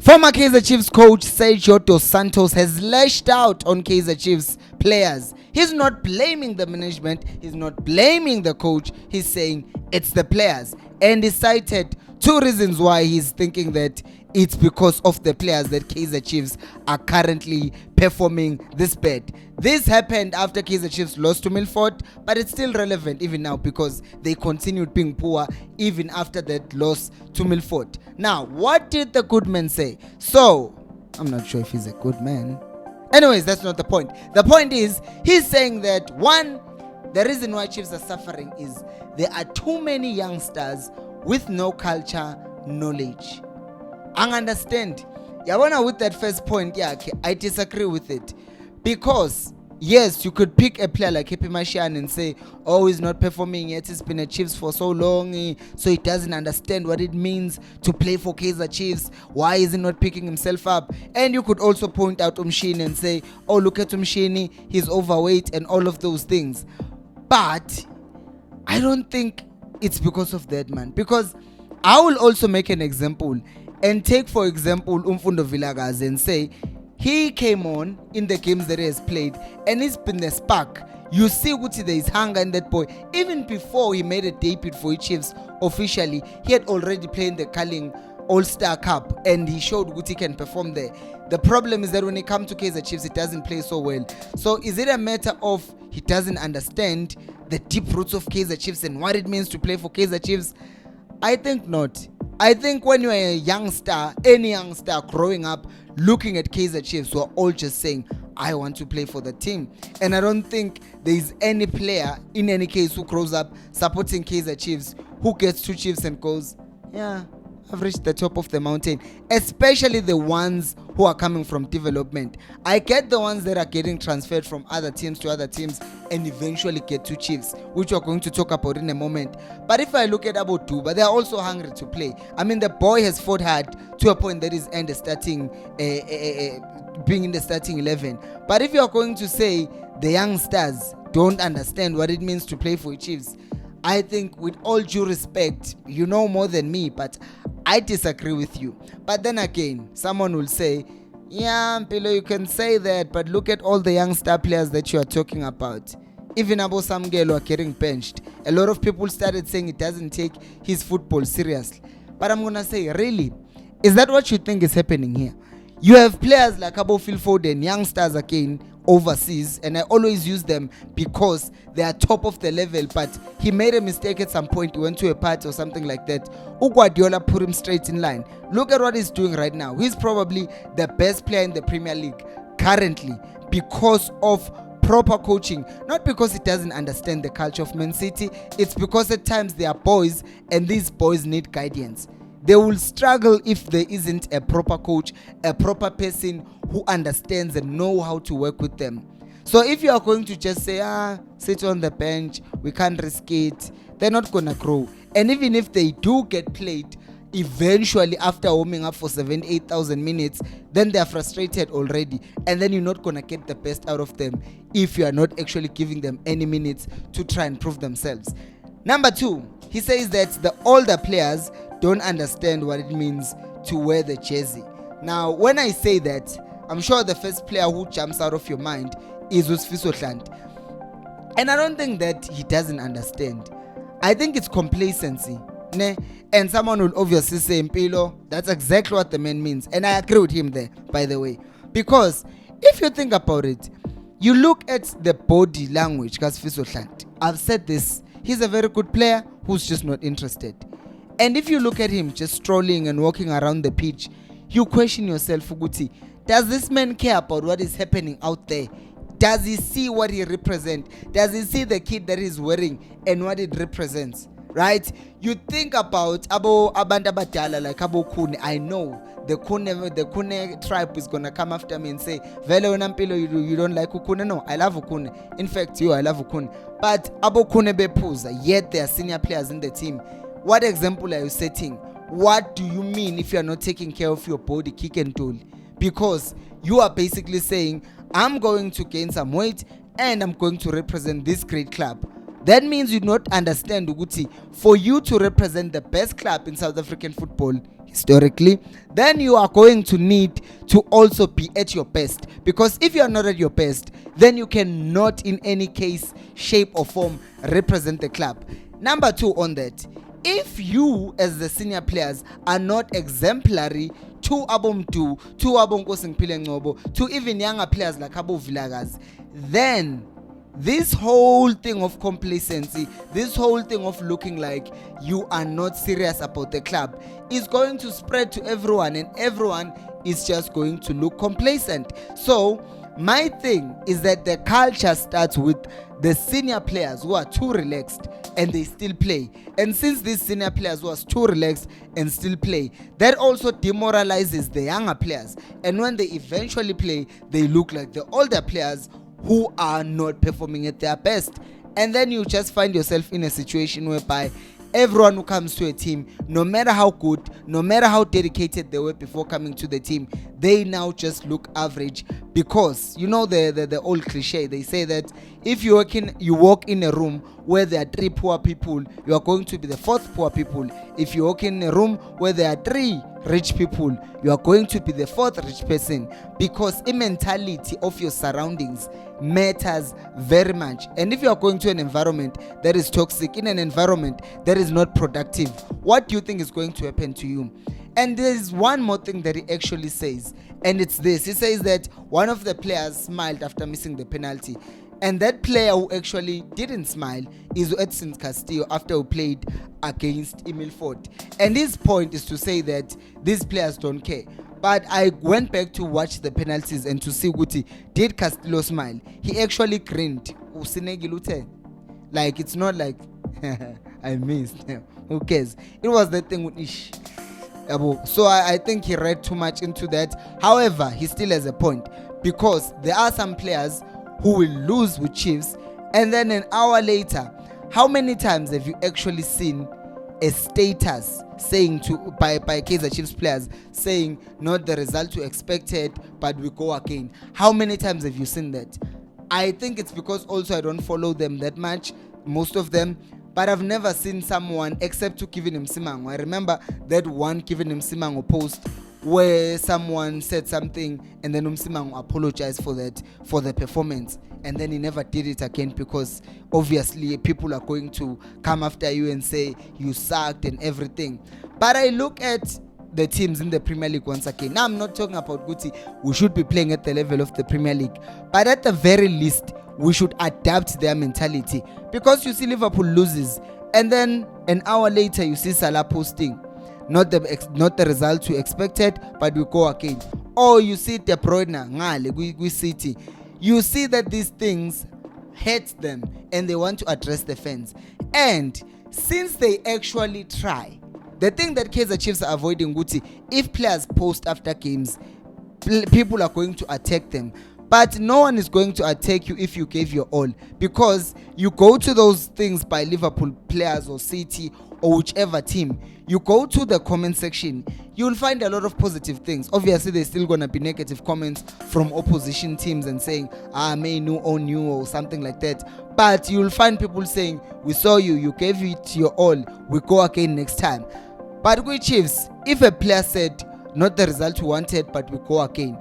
Former Kaizer Chiefs coach Sergio Dos Santos has lashed out on Kaizer Chiefs players. He's not blaming the management, he's not blaming the coach, he's saying it's the players. And he cited two reasons why he's thinking that it's because of the players that Kaizer Chiefs are currently performing this bad. This happened after Kaizer Chiefs lost to Milford, but it's still relevant even now because they continued being poor even after that loss to Milford. Now, what did the good man say? So, I'm not sure if he's a good man. Anyways, that's not the point. The point is, he's saying that one, the reason why Chiefs are suffering is there are too many youngsters with no culture, knowledge. I understand. Yabona, with that first point, yeah, okay, I disagree with it. Because, yes, you could pick a player like Happy Mashian and say, oh, he's not performing yet, he's been at Chiefs for so long, so he doesn't understand what it means to play for Kaizer Chiefs. Why is he not picking himself up? And you could also point out Umshini and say, oh, look at Umshini, he's overweight and all of those things. But I don't think it's because of that, man. Because I will also make an example and take, for example, Umfundo Vilakazi and say he came on in the games that he has played and he's been the spark. You see Guti, there is hunger in that boy. Even before he made a debut for Chiefs officially, he had already played in the Carling All-Star Cup and he showed Guti can perform there. The problem is that when it comes to Kaizer Chiefs, he doesn't play so well. So is it a matter of he doesn't understand the deep roots of Kaizer Chiefs and what it means to play for Kaizer Chiefs? I think not. I think when you're a youngster, any youngster growing up looking at Kaizer Chiefs, we're all just saying, I want to play for the team. And I don't think there is any player in any case who grows up supporting Kaizer Chiefs who gets to Chiefs and goes, yeah, I've reached the top of the mountain. Especially the ones who are coming from development. I get the ones that are getting transferred from other teams to other teams and eventually get to Chiefs, which we're going to talk about in a moment. But if I look at Abu Duba, they are also hungry to play. I mean, the boy has fought hard to a point that he's being in the starting 11. But if you are going to say the youngsters don't understand what it means to play for Chiefs, I think with all due respect, you know more than me, but I disagree with you. But then again, someone will say, yeah, Mpilo, you can say that, but look at all the young star players that you are talking about. Even Abo Samgelo are getting benched. A lot of people started saying he doesn't take his football seriously. But I'm going to say, really, is that what you think is happening here? You have players like Abo Phil Foden, youngsters again, overseas, and I always use them because they are top of the level, but he made a mistake at some point. He went to a party or something like that. Guardiola put him straight in line. Look at what he's doing right now. He's probably the best player in the Premier League currently because of proper coaching, not because he doesn't understand the culture of Man City. It's because at times they are boys and these boys need guidance. They will struggle if there isn't a proper coach, a proper person who understands and know how to work with them. So if you are going to just say, sit on the bench, we can't risk it, they're not going to grow. And even if they do get played, eventually after warming up for 7,000-8,000 minutes, then they are frustrated already. And then you're not going to get the best out of them if you are not actually giving them any minutes to try and prove themselves. Number two, he says that the older players don't understand what it means to wear the jersey. Now, when I say that, I'm sure the first player who jumps out of your mind is Usfiso Hlant. And I don't think that he doesn't understand. I think it's complacency. And someone will obviously say, Mpilo, that's exactly what the man means. And I agree with him there, by the way. Because if you think about it, you look at the body language, Usfiso Hlant. I've said this, he's a very good player who's just not interested. And if you look at him just strolling and walking around the pitch, you question yourself, Uguti, does this man care about what is happening out there? Does he see what he represents? Does he see the kit that he's wearing and what it represents? Right? You think about Abo Abanda Badala, like Abo Kune. I know the Kune tribe is gonna come after me and say, Vele Onampilo, you don't like Ukune. No, I love Ukune. In fact, I love Ukune. But Abo Kune Bepuza, yet they are senior players in the team. What example are you setting? What do you mean if you are not taking care of your body, kick and tool? Because you are basically saying, I'm going to gain some weight and I'm going to represent this great club. That means you not understand, Uguti, for you to represent the best club in South African football, historically, then you are going to need to also be at your best, because if you are not at your best, then you cannot in any case, shape or form represent the club. Number 2 on that, if you as the senior players are not exemplary to Abomdu, to Abonkosi Ngiphile Ngcobo, to even younger players like Abo Vilakazi, then this whole thing of complacency, this whole thing of looking like you are not serious about the club is going to spread to everyone, and everyone is just going to look complacent. So my thing is that the culture starts with the senior players who are too relaxed and they still play. And since these senior players who are too relaxed and still play, that also demoralizes the younger players. And when they eventually play, they look like the older players who are not performing at their best. And then you just find yourself in a situation whereby everyone who comes to a team, no matter how good, no matter how dedicated they were before coming to the team, they now just look average. Because you know the old cliche, they say that if you walk in a room where there are 3 poor people, you are going to be the 4th poor people. If you walk in a room where there are 3 rich people, you are going to be the 4th rich person, because the mentality of your surroundings matters very much. And if you are going to an environment that is toxic, in an environment that is not productive, what do you think is going to happen to you? And there is one more thing that he actually says, and it's this. He says that one of the players smiled after missing the penalty, and that player who actually didn't smile is Edson Castillo after he played against Emil Ford. And his point is to say that these players don't care. But I went back to watch the penalties and to see Guti, did Castillo smile? He actually grinned. Like, it's not like I missed. Who cares? It was the thing with Ish. So I think he read too much into that. However, he still has a point, because there are some players who will lose with Chiefs, and then an hour later, how many times have you actually seen a status saying by Kaizer Chiefs players saying not the result you expected, but we go again? How many times have you seen that? I think it's because also I don't follow them that much, most of them. But I've never seen someone except to Kevin Msimango. I remember that one Kevin Msimango post where someone said something and then Msimango apologized for the performance, and then he never did it again, because obviously people are going to come after you and say you sucked and everything. But I look at the teams in the Premier League once again. Now I'm not talking about Guti, we should be playing at the level of the Premier League, but at the very least we should adapt their mentality. Because you see Liverpool loses, and then an hour later you see Salah posting not the result you expected, but we go again. Or you see De Bruyne ngale we City. You see that these things hurt them and they want to address the fans. And since they actually try, the thing that Kaizer Chiefs are avoiding, Guti, if players post after games, people are going to attack them. But no one is going to attack you if you gave your all, because you go to those things by Liverpool players or City or whichever team, you go to the comment section, you'll find a lot of positive things. Obviously there's still gonna be negative comments from opposition teams and saying may no own you or something like that, but you'll find people saying we saw you gave it your all, we go again next time. But with Chiefs, if a player said not the result we wanted but we go again,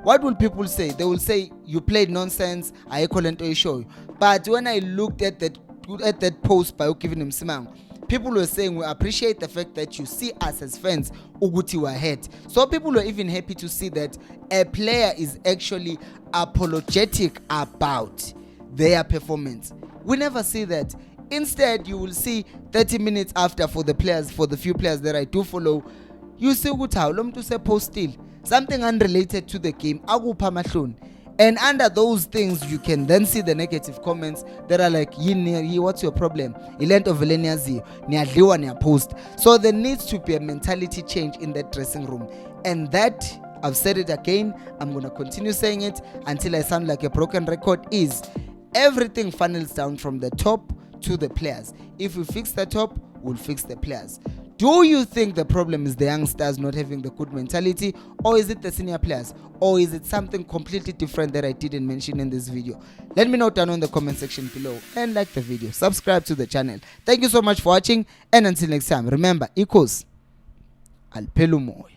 what will people say? They will say you played nonsense, I couldn't show you. But when I looked at that post by Kevin Msimango, people were saying we appreciate the fact that you see us as fans, Uguti were ahead. So people were even happy to see that a player is actually apologetic about their performance. We never see that. Instead, you will see 30 minutes after, for the few players that I do follow, you see Uguti to say post still something unrelated to the game, and under those things you can then see the negative comments that are like, what's your problem? Post. So there needs to be a mentality change in that dressing room, and that, I've said it again, I'm going to continue saying it until I sound like a broken record, is everything funnels down from the top to the players. If we fix the top, we'll fix the players. Do you think the problem is the youngsters not having the good mentality, or is it the senior players, or is it something completely different that I didn't mention in this video? Let me know down in the comment section below, and like the video, subscribe to the channel. Thank you so much for watching, and until next time, remember, equals aliphela umoya.